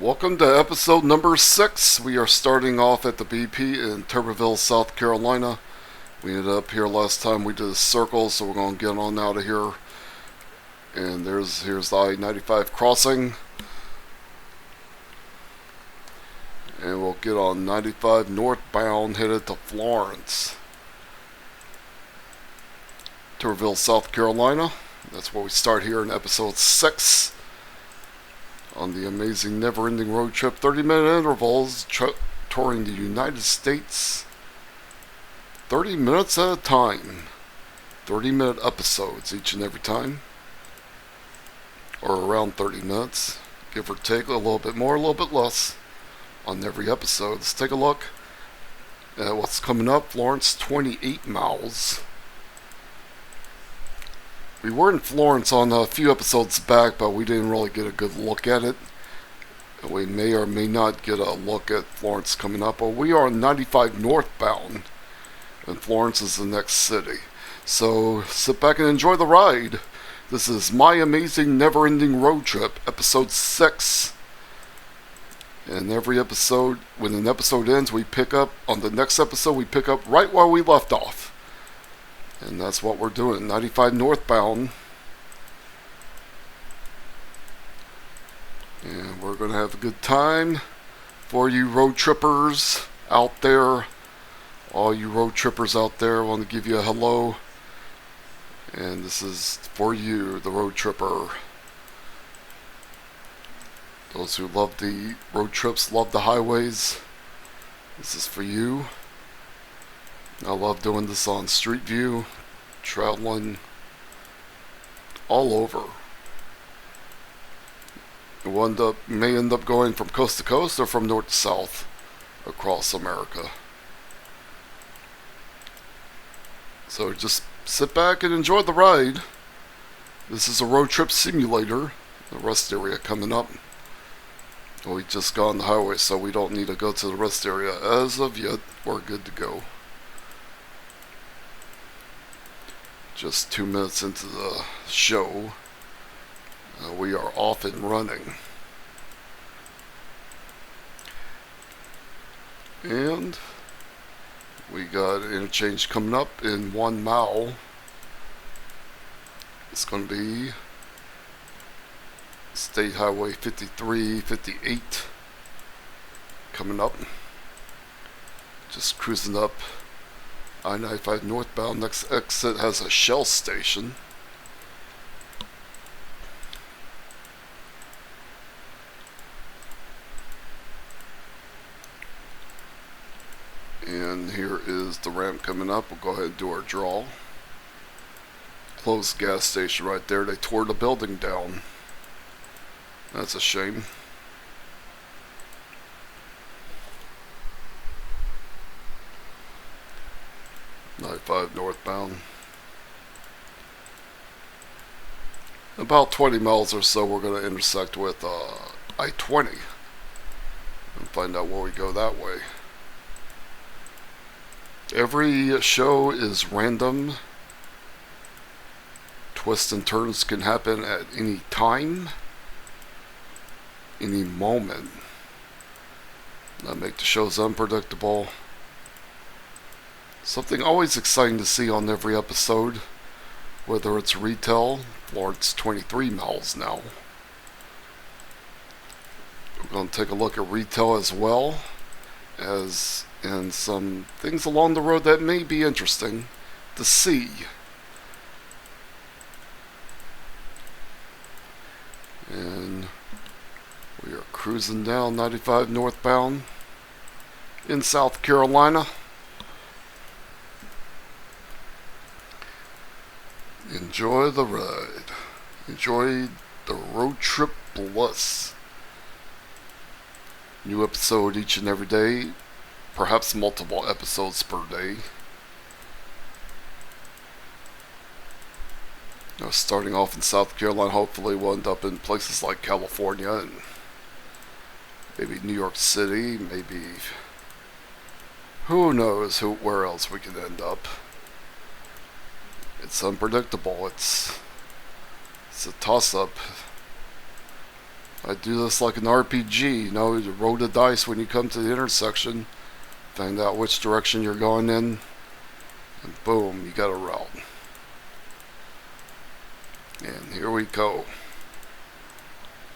Welcome to episode number 6. We are starting off at the BP in Tuberville, South Carolina. We ended up here last time. We did a circle, so we're going to get on out of here. And here's the I-95 crossing. And we'll get on 95 northbound, headed to Florence. Tuberville, South Carolina. That's where we start here in episode 6. On the amazing never-ending road trip, 30-minute intervals, touring the United States, 30 minutes at a time, 30-minute episodes each and every time, or around 30 minutes, give or take a little bit more, a little bit less, on every episode. Let's take a look at what's coming up. Florence, 28 miles. We were in Florence on a few episodes back, but we didn't really get a good look at it. We may or may not get a look at Florence coming up, but we are on 95 northbound, and Florence is the next city. So sit back and enjoy the ride. This is My Amazing Never-Ending Road Trip, episode 6. And every episode, when an episode ends, we pick up, on the next episode, we pick up right where we left off. And that's what we're doing, 95 northbound. And we're going to have a good time for you road trippers out there. All you road trippers out there, I want to give you a hello. And this is for you, the road tripper. Those who love the road trips, love the highways, this is for you. I love doing this on Street View, traveling all over. You may end up going from coast to coast or from north to south across America. So just sit back and enjoy the ride. This is a road trip simulator. The rest area coming up. We just got on the highway, so we don't need to go to the rest area as of yet. We're good to go. Just 2 minutes into the show, we are off and running. And we got an interchange coming up in 1 mile. It's going to be State Highway 53, 58 coming up. Just cruising up I-95 northbound. Next exit has a Shell station. And here is the ramp coming up. We'll go ahead and do our draw. Closed gas station right there. They tore the building down. That's a shame. I-5 northbound. About 20 miles or so, we're going to intersect with I-20 and find out where we go that way. Every show is random. Twists and turns can happen at any time, any moment. That make the shows unpredictable. Something always exciting to see on every episode, whether it's retail. Florence 23 miles now. We're going to take a look at retail as well as and some things along the road that may be interesting to see. And we are cruising down 95 northbound in South Carolina. Enjoy the ride. Enjoy the road trip bliss. New episode each and every day. Perhaps multiple episodes per day. Now, starting off in South Carolina, hopefully we'll end up in places like California and maybe New York City, maybe who knows where else we could end up. It's unpredictable. It's a toss-up. I do this like an RPG, you know, you roll the dice when you come to the intersection, find out which direction you're going in, and boom, you got a route. And here we go.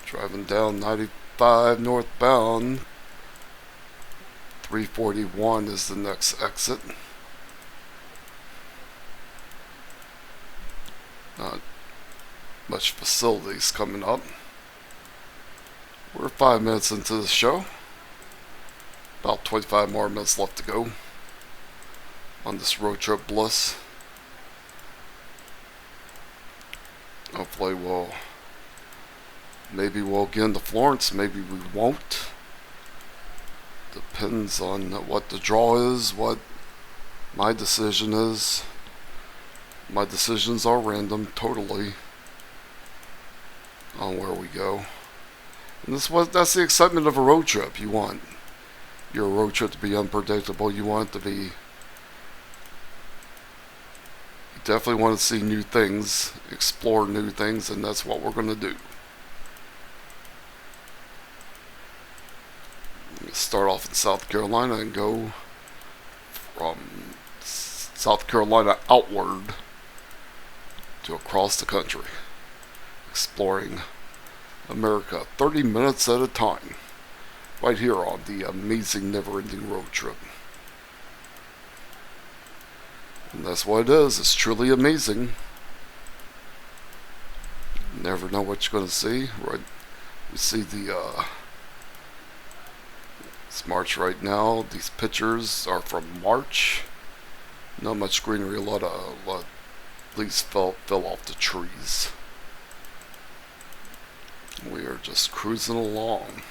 Driving down 95 northbound. 341 is the next exit. Not much facilities coming up. We're 5 minutes into the show. About 25 more minutes left to go on this road trip bliss. Hopefully maybe we'll get into Florence, maybe we won't. Depends on what the draw is, what my decision is. My decisions are random, totally, on where we go. And that's the excitement of a road trip. You want your road trip to be unpredictable. You want it to be... You definitely want to see new things, explore new things, and that's what we're going to do. Start off in South Carolina and go from South Carolina outward to across the country, exploring America 30 minutes at a time, right here on the amazing never-ending road trip. And that's what it is. It's truly amazing. You never know what you're going to see. Right, we see it's March right now. These pictures are from March. Not much greenery. A lot of leaves fell off the trees. We are just cruising along.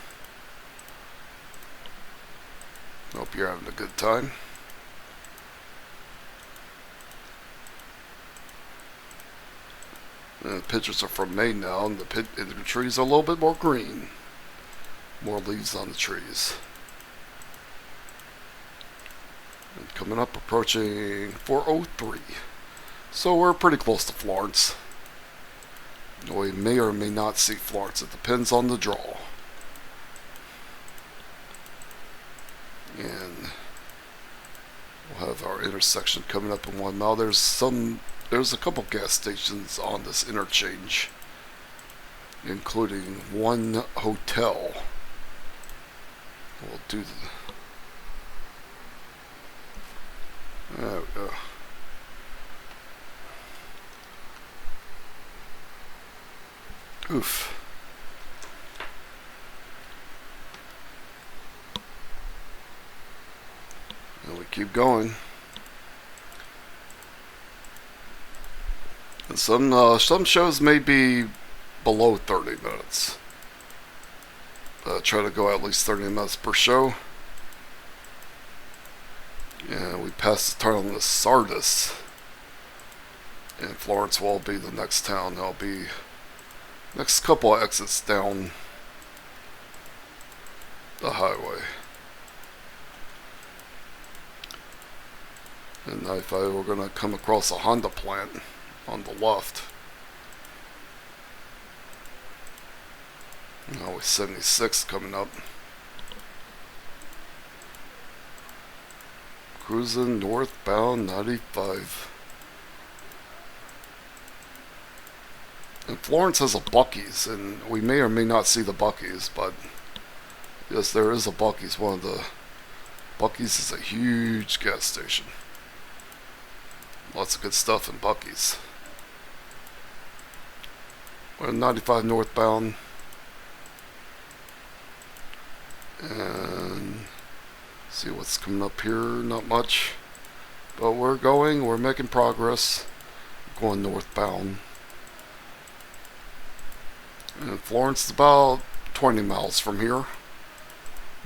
Hope you're having a good time. And the pictures are from May now, and the trees are a little bit more green. More leaves on the trees. And coming up, approaching 403. So we're pretty close to Florence. We may or may not see Florence. It depends on the draw. And we'll have our intersection coming up in 1 mile. There's a couple gas stations on this interchange, including one hotel. We'll do there we go. Oof. And we keep going. And some shows may be below 30 minutes. Try to go at least 30 minutes per show. And we passed the town of Sardis. And Florence will be the next town. There'll be next couple of exits down the highway. And 95, we're going to come across a Honda plant on the left. Now with 76 coming up. Cruising northbound 95. And Florence has a Buc-ee's, and we may or may not see the Buc-ee's, but yes, there is a Buc-ee's. One of the Buc-ee's is a huge gas station. Lots of good stuff in Buc-ee's. We're 95 northbound. And see what's coming up here. Not much. But we're making progress. Going northbound. And Florence is about 20 miles from here.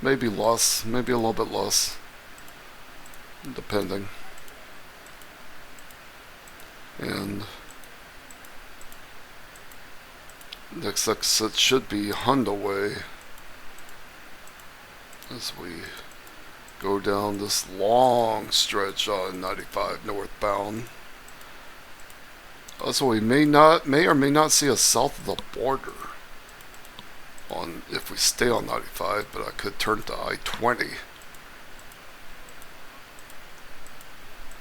Maybe less, maybe a little bit less. Depending. And next exit should be Honda Way as we go down this long stretch on 95 northbound. Also, we may or may not see us south of the border. on if we stay on 95, but I could turn to I-20.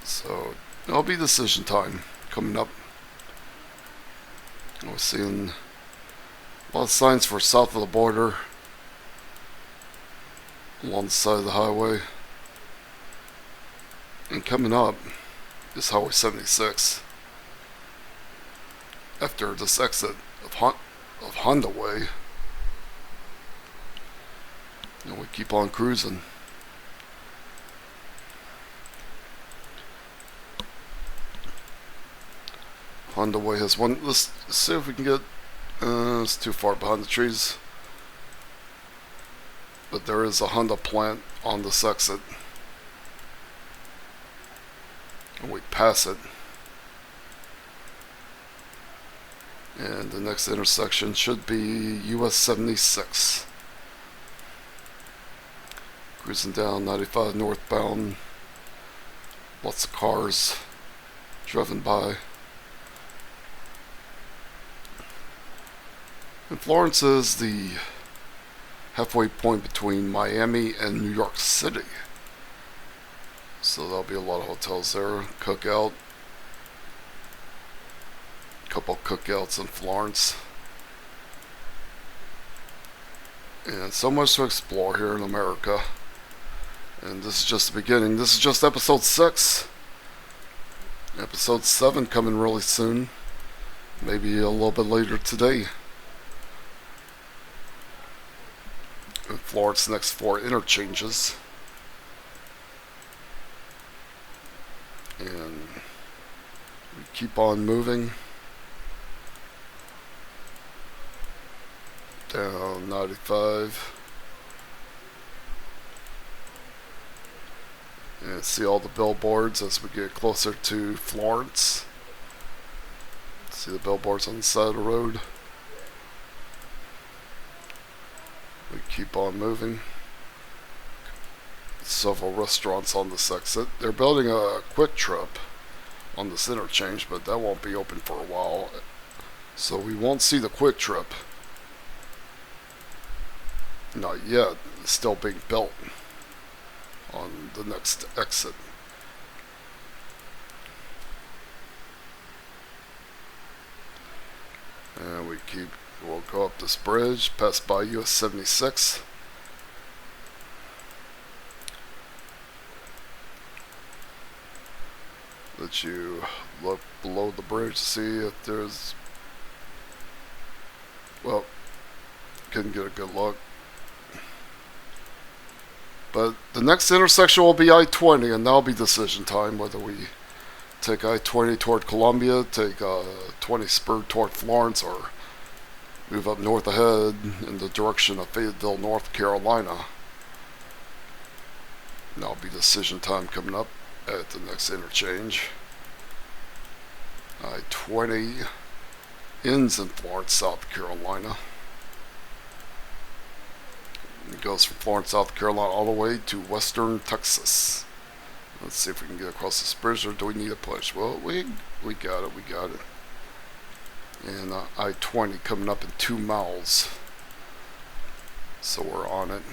So it'll be decision time coming up. We're seeing a lot of signs for south of the border along the side of the highway. And coming up is Highway 76. After this exit of Honda Way, and we keep on cruising. Honda Way has one. Let's see if we can get. It's too far behind the trees. But there is a Honda plant on this exit. And we pass it. And the next intersection should be US 76. Cruising down 95 northbound. Lots of cars driving by. And Florence is the halfway point between Miami and New York City. So there'll be a lot of hotels there. Cookout. Couple cookouts in Florence. And so much to explore here in America. And this is just the beginning. This is just episode 6. Episode 7 coming really soon. Maybe a little bit later today. And Florence next 4 interchanges. And we keep on moving. Down 95. And see all the billboards as we get closer to Florence. See the billboards on the side of the road. We keep on moving. Several restaurants on this exit. They're building a Quick Trip on this interchange, but that won't be open for a while. So we won't see the Quick Trip. Not yet. It's still being built on the next exit. And we'll go up this bridge, pass by US 76. Let you look below the bridge to see if there's, well, couldn't get a good look. But the next intersection will be I-20, and that'll be decision time, whether we take I-20 toward Columbia, take 20 spur toward Florence, or move up north ahead in the direction of Fayetteville, North Carolina. And that'll be decision time coming up at the next interchange. I-20 ends in Florence, South Carolina. It goes from Florence, South Carolina all the way to western Texas. Let's see if we can get across this bridge, or do we need a push? Well, we got it. And I-20 coming up in 2 miles. So we're on it.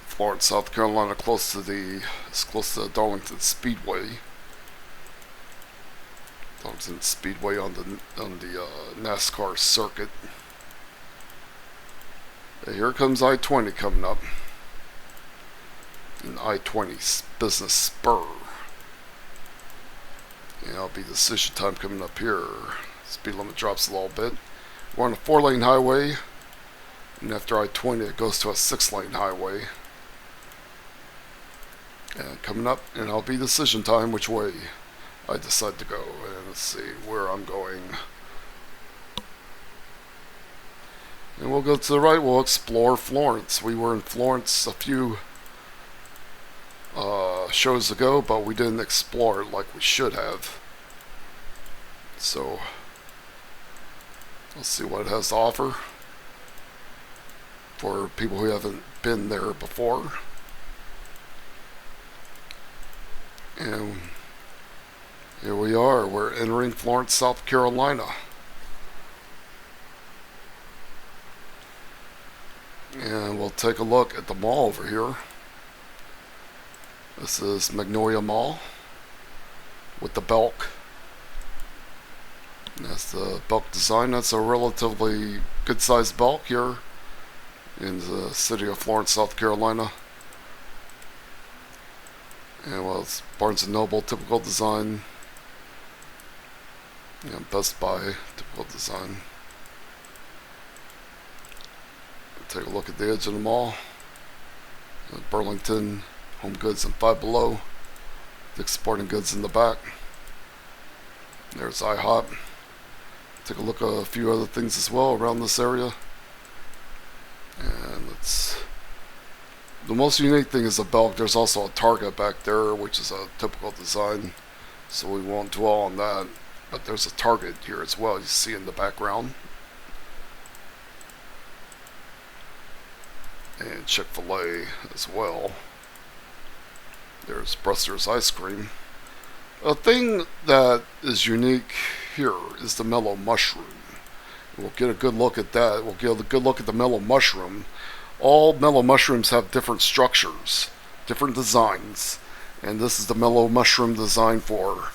Florence, South Carolina, close to the Darlington Speedway. Darlington Speedway on the NASCAR circuit. Here comes I-20 coming up. And I-20 Business Spur. And it'll be decision time coming up here. Speed limit drops a little bit. We're on a 4-lane highway. And after I-20 it goes to a 6-lane highway. And coming up, and it'll be decision time which way I decide to go. And let's see where I'm going. And we'll go to the right, we'll explore Florence. We were in Florence a few shows ago, but we didn't explore it like we should have. So, let's see what it has to offer for people who haven't been there before. And here we are. We're entering Florence, South Carolina. And we'll take a look at the mall over here. This is Magnolia Mall with the Belk. And that's the Belk design. That's a relatively good sized Belk here in the city of Florence, South Carolina. And well, it's Barnes & Noble, typical design. And Best Buy, typical design. Take a look at the edge of the mall. Burlington, Home Goods, and Five Below. Dick's Sporting Goods in the back. There's IHOP. Take a look at a few other things as well around this area. And it's the most unique thing is the Belk. There's also a Target back there, which is a typical design, so we won't dwell on that. But there's a Target here as well, you see in the background. And Chick-fil-A as well. There's Bruster's Ice Cream. A thing that is unique here is the Mellow Mushroom. We'll get a good look at that. We'll get a good look at the Mellow Mushroom. All Mellow Mushrooms have different structures, different designs. And this is the Mellow Mushroom design for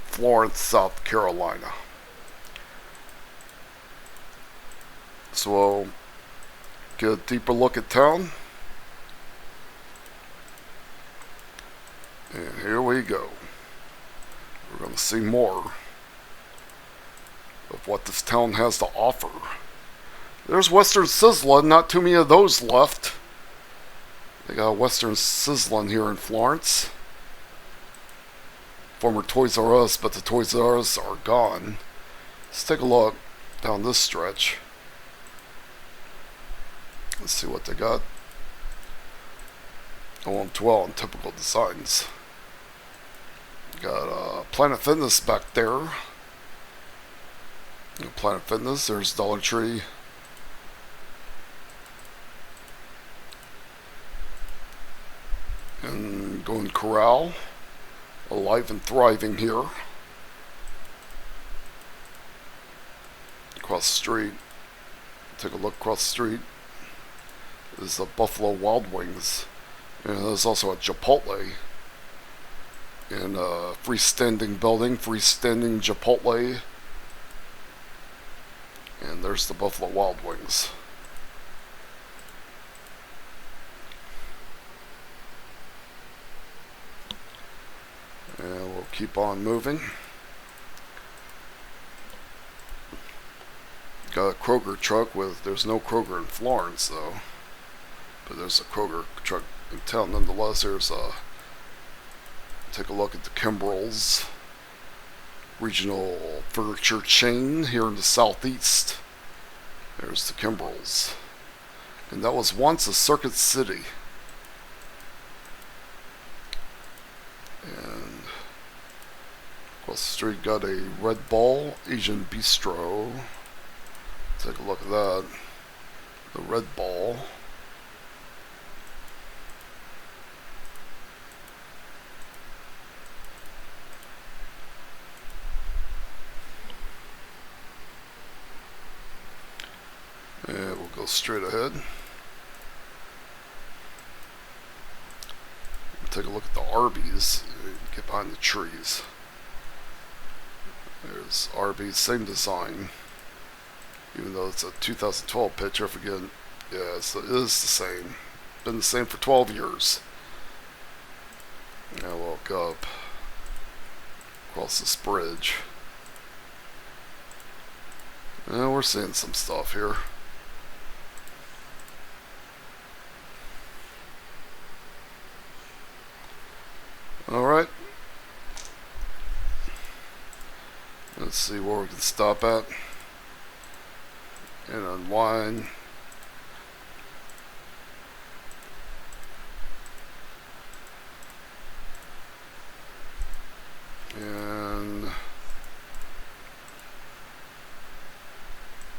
Florence, South Carolina. So we'll get a deeper look at town. And here we go. We're going to see more of what this town has to offer. There's Western Sizzlin', not too many of those left. They got Western Sizzlin' here in Florence. Former Toys R Us, but the Toys R Us are gone. Let's take a look down this stretch. Let's see what they got. I won't dwell on typical designs. Got Planet Fitness back there. Planet Fitness, there's Dollar Tree. And Golden Corral, alive and thriving here. Across the street, take a look across the street. Is the Buffalo Wild Wings. And there's also a Chipotle. In a freestanding building, freestanding Chipotle. And there's the Buffalo Wild Wings. And we'll keep on moving. Got a Kroger truck with, there's no Kroger in Florence though. But there's a Kroger truck in town nonetheless. There's a, take a look at the Kimbrell's regional furniture chain here in the southeast. There's the Kimbrell's. And that was once a Circuit City. And across the street got a Red Ball Asian Bistro. Take a look at that. The Red Ball. And we'll go straight ahead. Take a look at the Arby's. Get behind the trees. There's Arby's, same design. Even though it's a 2012 picture, I forget. Yeah, it is the same. Been the same for 12 years. Now we'll go up across this bridge. And we're seeing some stuff here. Alright. Let's see where we can stop at. And unwind. And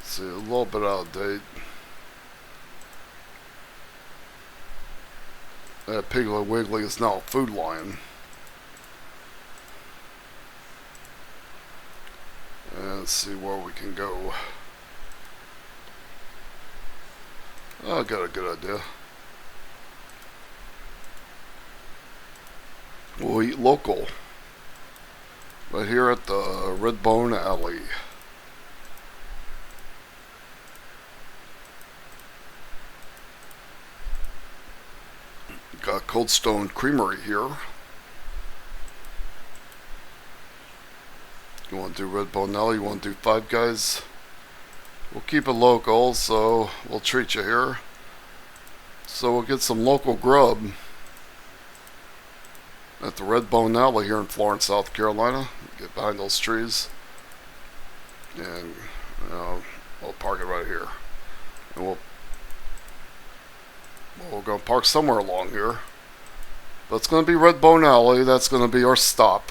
see, a little bit out of date. That Piggly Wiggly is now a Food Lion. And see where we can go. I got a good idea. We'll eat local. Right here at the Red Bone Alley. Got Cold Stone Creamery here. You want to do Red Bone Alley? You want to do Five Guys? We'll keep it local, so we'll treat you here. So we'll get some local grub at the Red Bone Alley here in Florence, South Carolina. Get behind those trees, and we'll park it right here. And we're going to park somewhere along here. But it's going to be Red Bone Alley. That's going to be our stop.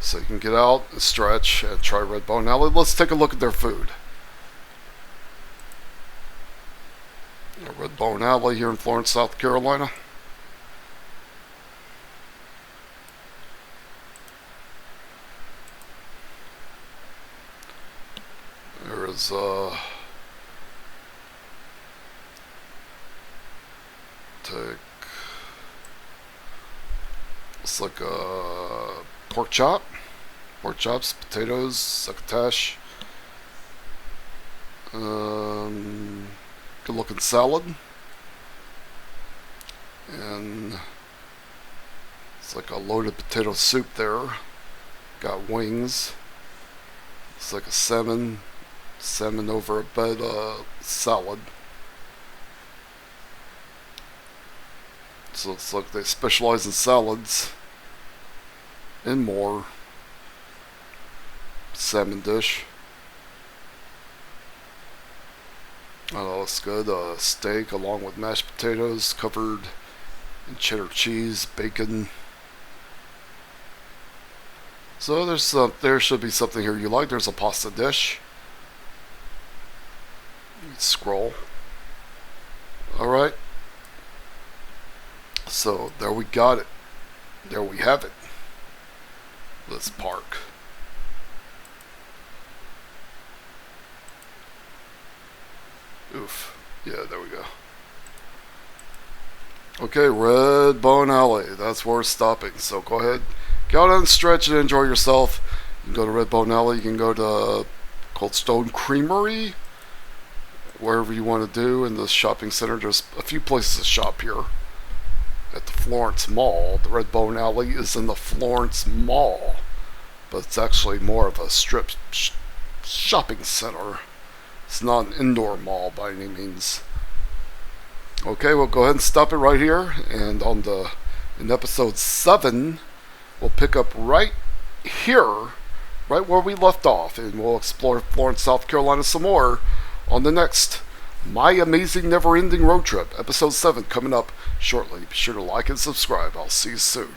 So you can get out and stretch and try Red Bone Alley. Let's take a look at their food. Red Bone Alley here in Florence, South Carolina. There is it's like a pork chops, potatoes, succotash, good looking salad, and it's like a loaded potato soup there. Got wings. It's like a salmon over a bed of salad. So it's like they specialize in salads and more. Salmon dish. Oh, that's good. Steak along with mashed potatoes covered in cheddar cheese, bacon. So there should be something here you like. There's a pasta dish. Scroll. Alright. So there we got it. There we have it. Let's park. Oof. Yeah, there we go. Okay, Red Bone Alley. That's where we're stopping. So go ahead. Go out and stretch and enjoy yourself. You can go to Red Bone Alley. You can go to Cold Stone Creamery. Wherever you want to do in the shopping center. There's a few places to shop here. At the Florence Mall. The Red Bone Alley is in the Florence Mall. But it's actually more of a strip shopping center. It's not an indoor mall by any means. Okay, we'll go ahead and stop it right here. And in episode 7, we'll pick up right here, right where we left off. And we'll explore Florence, South Carolina some more on the next My Amazing Never Ending Road Trip. Episode 7 coming up shortly. Be sure to like and subscribe. I'll see you soon.